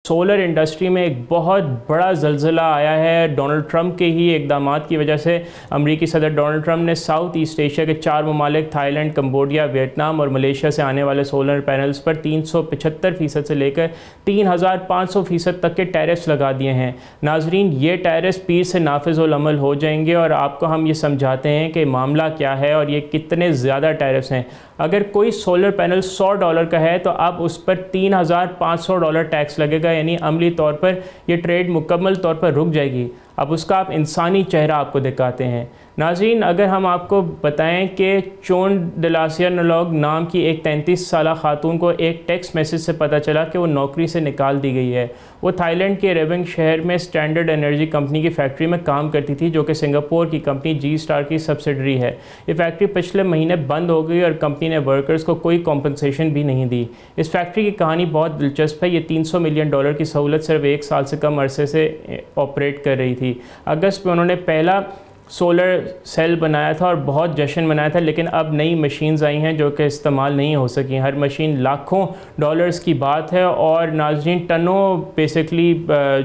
Solar industry में एक बहुत बड़ा ज़लज़ला आया है डोनाल्ड ट्रंप के ही इक़दामात की वजह से। अमरीकी सदर डोनाल्ड ट्रंप ने साउथ ईस्ट एशिया के 4 ममालिक थाईलैंड, कंबोडिया, वियतनाम और मलेशिया से आने वाले सोलर पैनल्स पर 375% से लेकर 3500% तक के टैरिफ्स लगा दिए हैं। नाजरीन, ये टैरिफ्स पीर से नाफिज़ुल अमल हो जाएंगे और आपको हम ये समझाते हैं कि मामला क्या है और ये कितने ज़्यादा टैरिफ्स हैं। अगर कोई सोलर पैनल $100 का है तो अब उस पर $3500 टैक्स लगेगा, यानी अमली तौर पर यह ट्रेड मुकम्मल तौर पर रुक जाएगी। अब उसका आप इंसानी चेहरा आपको दिखाते हैं। नाज़रीन, अगर हम आपको बताएं कि चोन डिलासिया नलॉग नाम की एक 33 साला खातून को एक टेक्स्ट मैसेज से पता चला कि वो नौकरी से निकाल दी गई है। वो थाईलैंड के रेविंग शहर में स्टैंडर्ड एनर्जी कंपनी की फैक्ट्री में काम करती थी, जो कि सिंगापुर की कंपनी जी स्टार की सब्सिडरी है। ये फैक्ट्री पिछले महीने बंद हो गई और कंपनी ने वर्कर्स को कोई कॉम्पनसेशन भी नहीं दी। इस फैक्ट्री की कहानी बहुत दिलचस्प है। ये $300 मिलियन की सहूलत सिर्फ 1 साल से कम अरसे से ऑपरेट कर रही थी। अगस्त में उन्होंने पहला सोलर सेल बनाया था और बहुत जश्न मनाया था, लेकिन अब नई मशीन्स आई हैं जो कि इस्तेमाल नहीं हो सकी। हर मशीन लाखों डॉलर्स की बात है और नाज़रीन टनों बेसिकली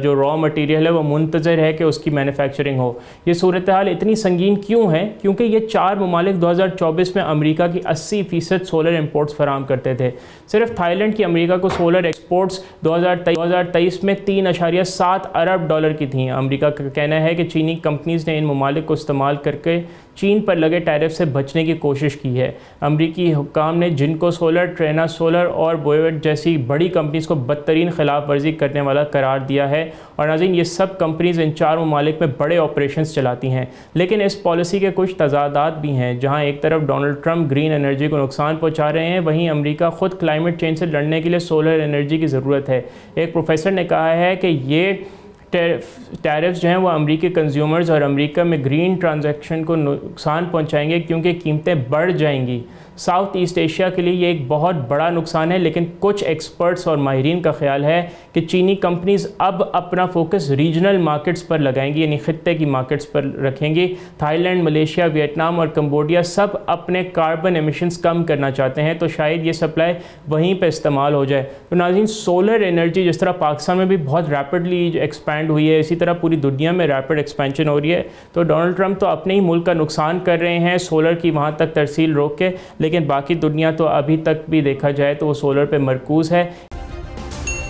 जो रॉ मटेरियल है वो मुंतज़र है कि उसकी मैन्युफैक्चरिंग हो। ये सूरत हाल इतनी संगीन क्यों है? क्योंकि ये 4 ममालिक 2024 में अमेरिका की 80% सोलर इंपोर्ट्स फराम करते थे। सिर्फ थाईलैंड की अमेरिका को सोलर एक्सपोर्ट्स 2023 में $3.7 अरब की थी। अमेरिका का कहना है कि चीनी कंपनीज़ ने इन ममालिक इस्तेमाल करके चीन पर लगे टैरिफ से बचने की कोशिश की है। अमरीकी हुक्काम ने जिनको सोलर, ट्रेना सोलर और बोएट जैसी बड़ी कंपनीज़ को बदतरीन खिलाफ वर्जी करने वाला करार दिया है। और नाज़रीन, ये सब कंपनीज़ इन 4 ममालिक में बड़े ऑपरेशंस चलाती हैं। लेकिन इस पॉलिसी के कुछ तजादात भी हैं। जहाँ एक तरफ डोनाल्ड ट्रंप ग्रीन एनर्जी को नुकसान पहुँचा रहे हैं, वहीं अमरीका ख़ुद क्लाइमेट चेंज से लड़ने के लिए सोलर एनर्जी की ज़रूरत है। एक प्रोफेसर ने कहा है कि ये टैरिफ्स जो हैं वो अमरीकी कंज्यूमर्स और अमेरिका में ग्रीन ट्रांजैक्शन को नुकसान पहुंचाएंगे, क्योंकि कीमतें बढ़ जाएंगी। साउथ ईस्ट एशिया के लिए ये एक बहुत बड़ा नुकसान है। लेकिन कुछ एक्सपर्ट्स और माहिरीन का ख्याल है कि चीनी कंपनीज़ अब अपना फोकस रीजनल मार्केट्स पर लगाएंगी, यानी ख़ित्ते की मार्केट्स पर रखेंगी। थाईलैंड, मलेशिया, वियतनाम और कंबोडिया सब अपने कार्बन एमिशंस कम करना चाहते हैं, तो शायद ये सप्लाई वहीं पर इस्तेमाल हो जाए। तो नाज़रीन, सोलर एनर्जी जिस तरह पाकिस्तान में भी बहुत रैपिडली एक्सपैंड हुई है, इसी तरह पूरी दुनिया में रैपिड एक्सपेंशन हो रही है। तो डोनाल्ड ट्रंप तो अपने ही मुल्क का नुकसान कर रहे हैं सोलर की वहाँ तक तरसील रोक के, लेकिन बाकी दुनिया तो अभी तक भी देखा जाए तो वो सोलर पे मरकूज है।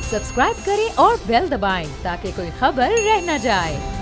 सब्सक्राइब करें और बेल दबाएं ताकि कोई खबर रह न जाए।